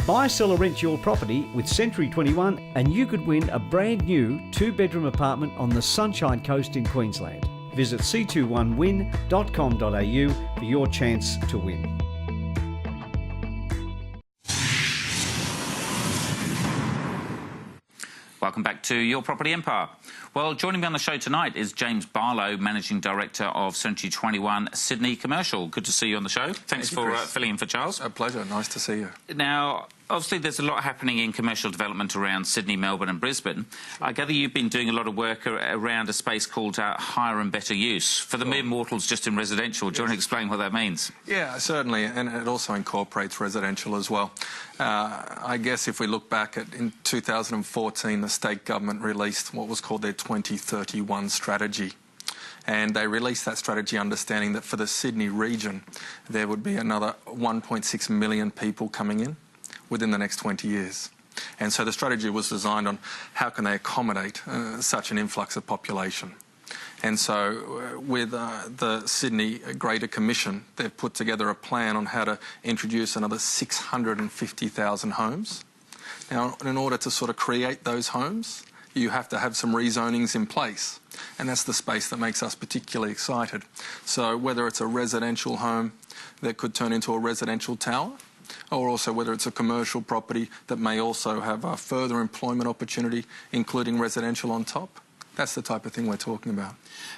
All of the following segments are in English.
Buy, sell or rent your property with Century 21 and you could win a brand new 2-bedroom apartment on the Sunshine Coast in Queensland. Visit c21win.com.au for your chance to win. Welcome back to Your Property Empire. Well, joining me on the show tonight is James Barlow, Managing Director of Century 21 Sydney Commercial. Good to see you on the show. Thanks for filling in for Charles. A pleasure. Nice to see you. Now, obviously there's a lot happening in commercial development around Sydney, Melbourne and Brisbane. I gather you've been doing a lot of work around a space called higher and better use. For the mere mortals just in residential, do you want to explain what that means? Yeah, certainly, and it also incorporates residential as well. I guess if we look back at in 2014, the state government released what was called their 2031 strategy. And they released that strategy understanding that for the Sydney region, there would be another 1.6 million people coming in within the next 20 years. And so the strategy was designed on how can they accommodate such an influx of population. And so with the Sydney Greater Commission, they've put together a plan on how to introduce another 650,000 homes. Now, in order to sort of create those homes, you have to have some rezonings in place. And that's the space that makes us particularly excited. So whether it's a residential home that could turn into a residential tower, or also whether it's a commercial property that may also have a further employment opportunity, including residential on top. That's the type of thing we're talking about.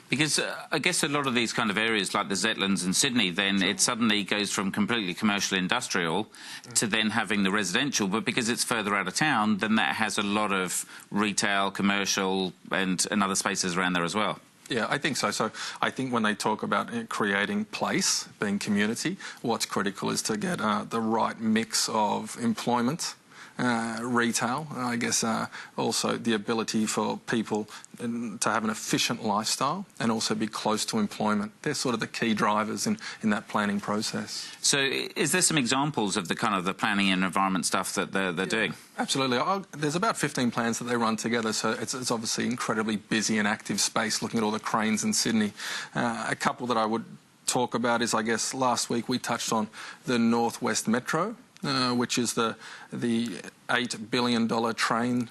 Because I guess a lot of these kind of areas like the Zetlands and Sydney, then it suddenly goes from completely commercial industrial to then having the residential, but because it's further out of town, then that has a lot of retail, commercial and other spaces around there as well. Yeah, I think so. So I think when they talk about creating place, being community, what's critical is to get the right mix of employment, retail, I guess also the ability for people to have an efficient lifestyle and also be close to employment. They're sort of the key drivers in that planning process. So is there some examples of the kind of the planning and environment stuff that they're doing? Absolutely. There's about 15 plans that they run together, so it's obviously incredibly busy and active space looking at all the cranes in Sydney. A couple that I would talk about is, I guess, last week we touched on the Northwest Metro, which is the $8 billion train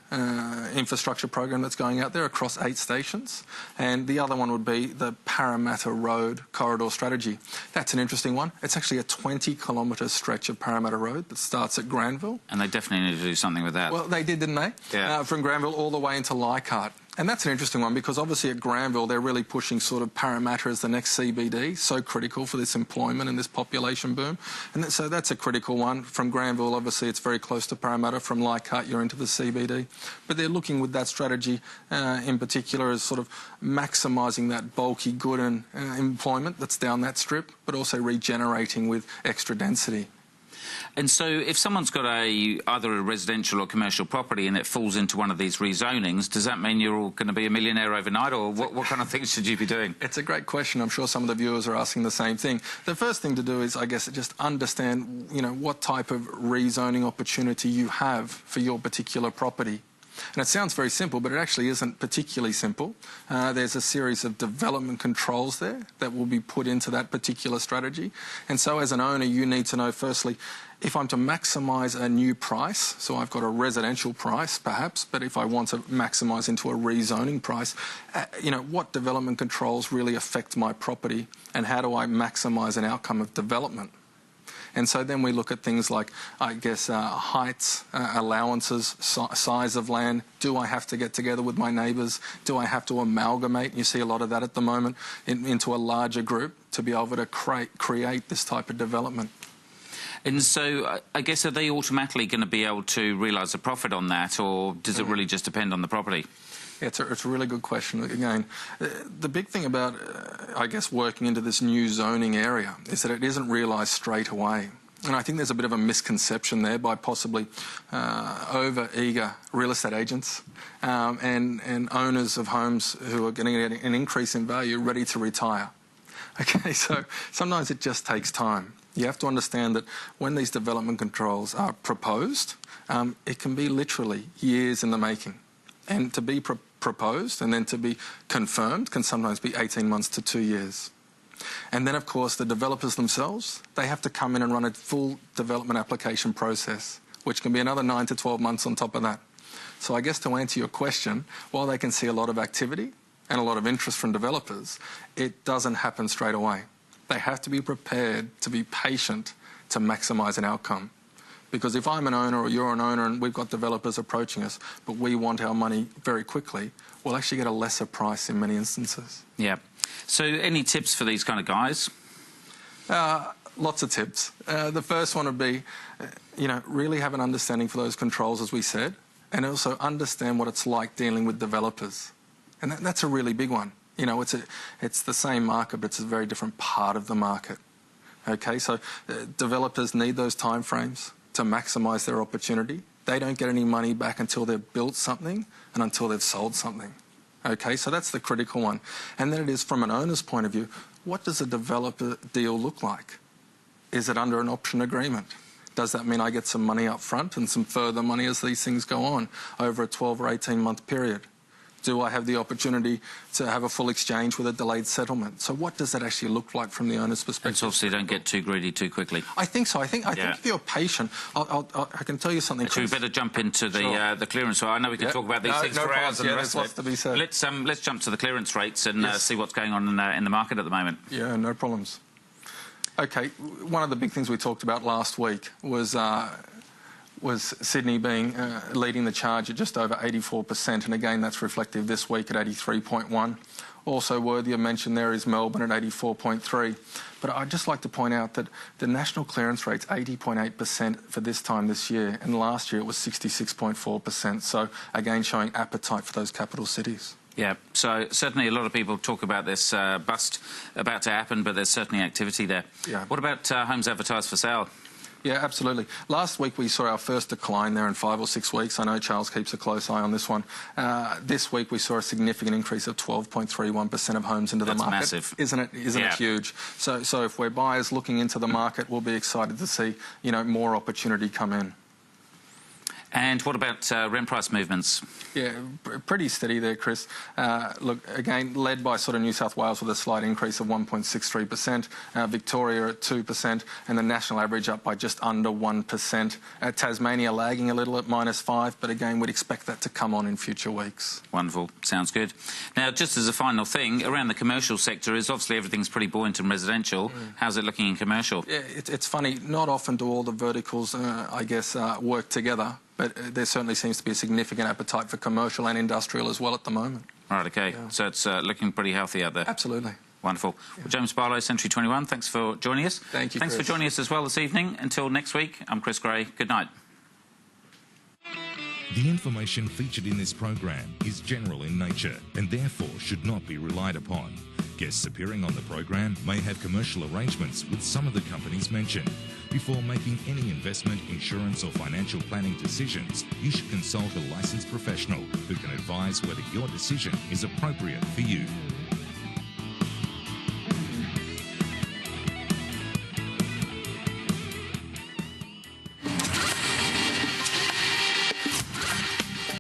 infrastructure program that's going out there across 8 stations. And the other one would be the Parramatta Road Corridor Strategy. That's an interesting one. It's actually a 20-kilometre stretch of Parramatta Road that starts at Granville. And they definitely need to do something with that. Well, they did, didn't they? Yeah. From Granville all the way into Leichhardt. And that's an interesting one because obviously at Granville they're really pushing sort of Parramatta as the next CBD, so critical for this employment and this population boom. And so that's a critical one. From Granville, obviously it's very close to Parramatta. From Leichhardt you're into the CBD. But they're looking with that strategy in particular as sort of maximising that bulky good and employment that's down that strip, but also regenerating with extra density. And so if someone's got either a residential or commercial property and it falls into one of these rezonings, does that mean you're all going to be a millionaire overnight, or what kind of things should you be doing? It's a great question. I'm sure some of the viewers are asking the same thing. The first thing to do is, I guess, just understand, what type of rezoning opportunity you have for your particular property. And it sounds very simple, but it actually isn't particularly simple. There's a series of development controls there that will be put into that particular strategy. And so as an owner, you need to know, firstly, if I'm to maximise a new price, so I've got a residential price perhaps, but if I want to maximise into a rezoning price, what development controls really affect my property and how do I maximise an outcome of development? And so then we look at things like, I guess, heights, allowances, size of land. Do I have to get together with my neighbours? Do I have to amalgamate? You see a lot of that at the moment into a larger group to be able to create this type of development. And so, I guess, are they automatically going to be able to realise a profit on that, or does it really just depend on the property? Yeah, it's a really good question. Again, the big thing about, I guess, working into this new zoning area is that it isn't realised straight away. And I think there's a bit of a misconception there by possibly over-eager real estate agents and owners of homes who are going to get an increase in value ready to retire. Okay, so sometimes it just takes time. You have to understand that when these development controls are proposed, it can be literally years in the making. And to be proposed and then to be confirmed can sometimes be 18 months to 2 years. And then, of course, the developers themselves, they have to come in and run a full development application process which can be another 9 to 12 months on top of that. So I guess to answer your question, while they can see a lot of activity and a lot of interest from developers, it doesn't happen straight away. They have to be prepared to be patient to maximise an outcome. Because if I'm an owner or you're an owner and we've got developers approaching us, but we want our money very quickly, we'll actually get a lesser price in many instances. Yeah. So any tips for these kind of guys? Lots of tips. The first one would be, really have an understanding for those controls, as we said, and also understand what it's like dealing with developers. And that's a really big one. It's the same market, but it's a very different part of the market. Okay, so developers need those time frames to maximise their opportunity. They don't get any money back until they've built something and until they've sold something. Okay, so that's the critical one. And then it is from an owner's point of view, what does a developer deal look like? Is it under an option agreement? Does that mean I get some money up front and some further money as these things go on over a 12 or 18-month period? Do I have the opportunity to have a full exchange with a delayed settlement? So what does that actually look like from the owner's perspective? And obviously don't get too greedy too quickly. I think so. I think if you're patient, I can tell you something. So we better jump into the clearance. So I know we can talk about these things for hours and the rest of it. To be said. Let's jump to the clearance rates and see what's going on in the market at the moment. Yeah, no problems. Okay, one of the big things we talked about last week was Sydney leading the charge at just over 84%, and again that's reflective this week at 83.1. Also worthy of mention there is Melbourne at 84.3. But I'd just like to point out that the national clearance rate's 80.8% for this time this year, and last year it was 66.4%. So again, showing appetite for those capital cities. Yeah, so certainly a lot of people talk about this bust about to happen, but there's certainly activity there. Yeah. What about homes advertised for sale? Yeah, absolutely. Last week we saw our first decline there in 5 or 6 weeks. I know Charles keeps a close eye on this one. This week we saw a significant increase of 12.31% of homes into the market. That's massive. Isn't it huge? So if we're buyers looking into the market, we'll be excited to see, more opportunity come in. And what about rent price movements? Yeah, pretty steady there, Chris. Look, again, led by sort of New South Wales with a slight increase of 1.63%, Victoria at 2%, and the national average up by just under 1%. Tasmania lagging a little at -5%, but again, we'd expect that to come on in future weeks. Wonderful. Sounds good. Now, just as a final thing, around the commercial sector is obviously everything's pretty buoyant in residential. How's it looking in commercial? Yeah, it's funny. Not often do all the verticals, work together. But there certainly seems to be a significant appetite for commercial and industrial as well at the moment. Right, OK. Yeah. So it's looking pretty healthy out there. Absolutely. Wonderful. Yeah. Well, James Barlow, Century 21, thanks for joining us. Thank you, Thanks Chris. for joining us as well this evening. Until next week, I'm Chris Gray. Good night. The information featured in this program is general in nature and therefore should not be relied upon. Guests appearing on the program may have commercial arrangements with some of the companies mentioned. Before making any investment, insurance or financial planning decisions, you should consult a licensed professional who can advise whether your decision is appropriate for you.